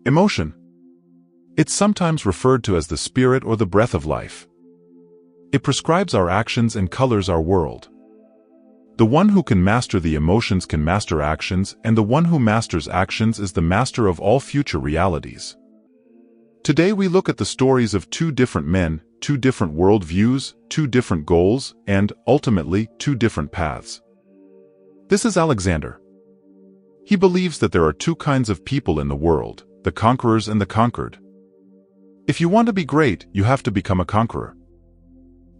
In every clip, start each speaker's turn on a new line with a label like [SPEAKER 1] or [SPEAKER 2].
[SPEAKER 1] Emotion. It's sometimes referred to as the spirit or the breath of life. It prescribes our actions and colors our world. The one who can master the emotions can master actions, and the one who masters actions is the master of all future realities. Today we look at the stories of two different men, two different worldviews, two different goals, and, ultimately, two different paths. This is Alexander. He believes that there are two kinds of people in the world, the conquerors and the conquered. If you want to be great, you have to become a conqueror.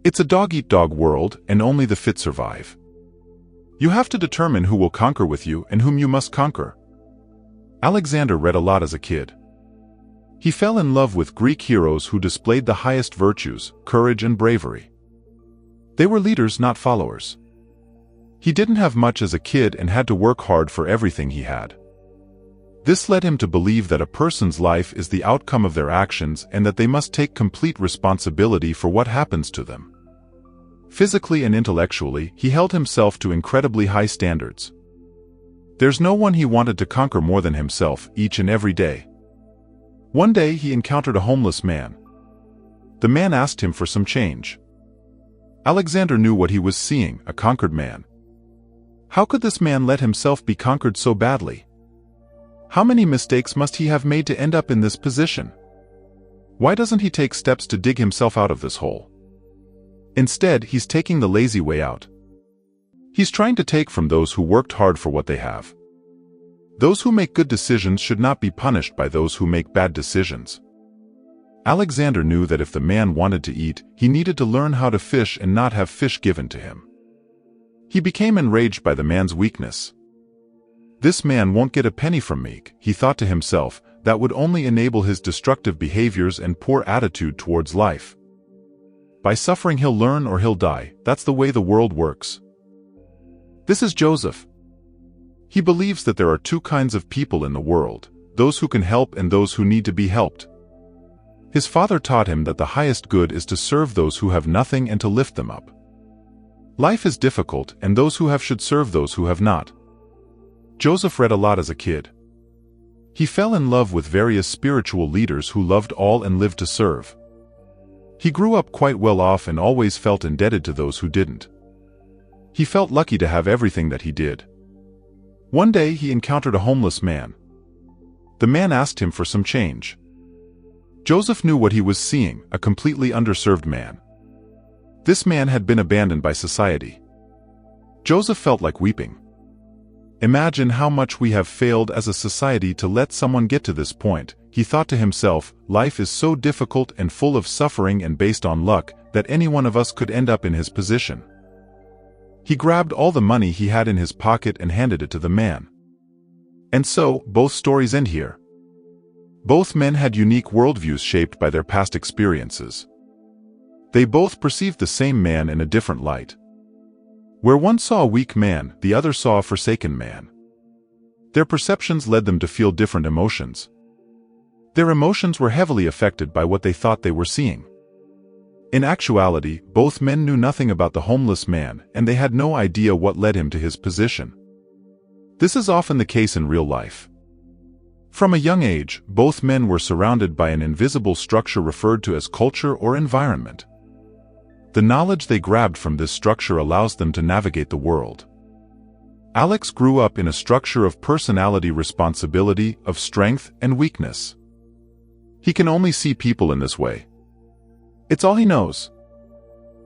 [SPEAKER 1] It's a dog-eat-dog world, and only the fit survive. You have to determine who will conquer with you and whom you must conquer. Alexander read a lot as a kid. He fell in love with Greek heroes who displayed the highest virtues, courage and bravery. They were leaders, not followers. He didn't have much as a kid and had to work hard for everything he had. This led him to believe that a person's life is the outcome of their actions and that they must take complete responsibility for what happens to them. Physically and intellectually, he held himself to incredibly high standards. There's no one he wanted to conquer more than himself, each and every day. One day he encountered a homeless man. The man asked him for some change. Alexander knew what he was seeing, a conquered man. How could this man let himself be conquered so badly? How many mistakes must he have made to end up in this position? Why doesn't he take steps to dig himself out of this hole? Instead, he's taking the lazy way out. He's trying to take from those who worked hard for what they have. Those who make good decisions should not be punished by those who make bad decisions. Alexander knew that if the man wanted to eat, he needed to learn how to fish and not have fish given to him. He became enraged by the man's weakness. This man won't get a penny from me, he thought to himself. That would only enable his destructive behaviors and poor attitude towards life. By suffering he'll learn or he'll die, that's the way the world works. This is Joseph. He believes that there are two kinds of people in the world, those who can help and those who need to be helped. His father taught him that the highest good is to serve those who have nothing and to lift them up. Life is difficult, and those who have should serve those who have not. Joseph read a lot as a kid. He fell in love with various spiritual leaders who loved all and lived to serve. He grew up quite well off and always felt indebted to those who didn't. He felt lucky to have everything that he did. One day he encountered a homeless man. The man asked him for some change. Joseph knew what he was seeing, a completely underserved man. This man had been abandoned by society. Joseph felt like weeping. Imagine how much we have failed as a society to let someone get to this point, he thought to himself. Life is so difficult and full of suffering and based on luck, that any one of us could end up in his position. He grabbed all the money he had in his pocket and handed it to the man. And so, both stories end here. Both men had unique worldviews shaped by their past experiences. They both perceived the same man in a different light. Where one saw a weak man, the other saw a forsaken man. Their perceptions led them to feel different emotions. Their emotions were heavily affected by what they thought they were seeing. In actuality, both men knew nothing about the homeless man, and they had no idea what led him to his position. This is often the case in real life. From a young age, both men were surrounded by an invisible structure referred to as culture or environment. The knowledge they grabbed from this structure allows them to navigate the world. Alex grew up in a structure of personality, responsibility, of strength and weakness. He can only see people in this way. It's all he knows.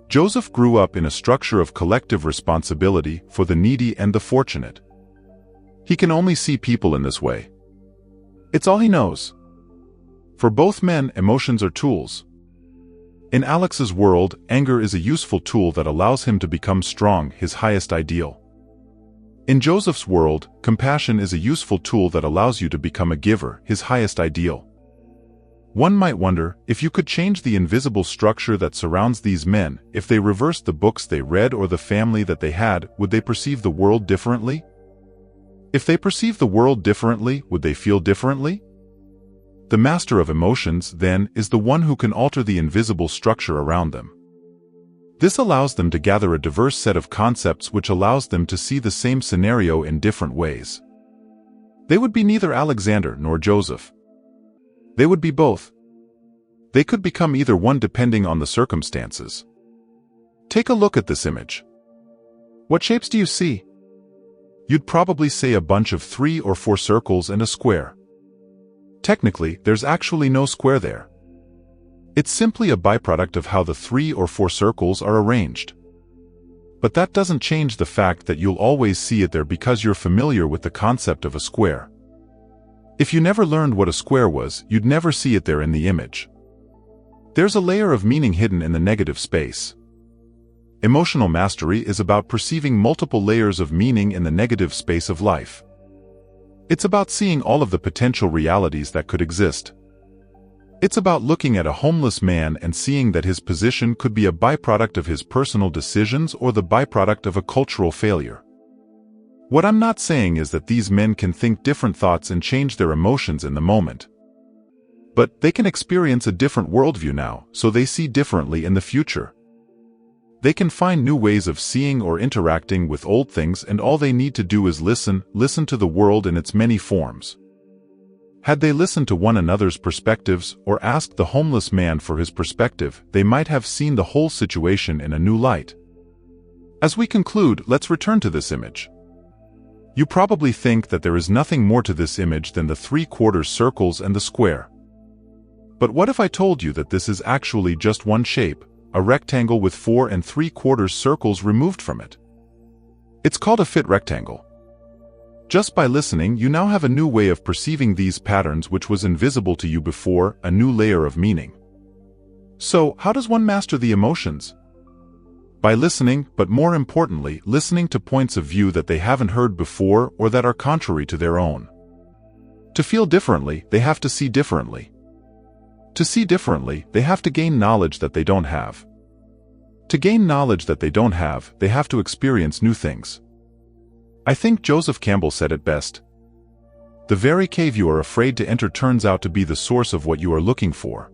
[SPEAKER 1] Joseph grew up in a structure of collective responsibility for the needy and the fortunate. He can only see people in this way. It's all he knows. For both men, emotions are tools. In Alex's world, anger is a useful tool that allows him to become strong, his highest ideal. In Joseph's world, compassion is a useful tool that allows you to become a giver, his highest ideal. One might wonder, if you could change the invisible structure that surrounds these men, if they reversed the books they read or the family that they had, would they perceive the world differently? If they perceive the world differently, would they feel differently? The master of emotions, then, is the one who can alter the invisible structure around them. This allows them to gather a diverse set of concepts which allows them to see the same scenario in different ways. They would be neither Alexander nor Joseph. They would be both. They could become either one depending on the circumstances. Take a look at this image. What shapes do you see? You'd probably say a bunch of 3 or 4 circles and a square. Technically, there's actually no square there. It's simply a byproduct of how the 3 or 4 circles are arranged. But that doesn't change the fact that you'll always see it there because you're familiar with the concept of a square. If you never learned what a square was, you'd never see it there in the image. There's a layer of meaning hidden in the negative space. Emotional mastery is about perceiving multiple layers of meaning in the negative space of life. It's about seeing all of the potential realities that could exist. It's about looking at a homeless man and seeing that his position could be a byproduct of his personal decisions or the byproduct of a cultural failure. What I'm not saying is that these men can think different thoughts and change their emotions in the moment. But they can experience a different worldview now, so they see differently in the future. They can find new ways of seeing or interacting with old things, and all they need to do is listen to the world in its many forms. Had they listened to one another's perspectives or asked the homeless man for his perspective, they might have seen the whole situation in a new light. As we conclude, let's return to this image. You probably think that there is nothing more to this image than the 3/4 circles and the square. But what if I told you that this is actually just one shape, a rectangle with 4 3/4 circles removed from it? It's called a fit rectangle. Just by listening, you now have a new way of perceiving these patterns which was invisible to you before, a new layer of meaning. So, how does one master the emotions? By listening, but more importantly, listening to points of view that they haven't heard before or that are contrary to their own. To feel differently, they have to see differently. To see differently, they have to gain knowledge that they don't have. To gain knowledge that they don't have, they have to experience new things. I think Joseph Campbell said it best. The very cave you are afraid to enter turns out to be the source of what you are looking for.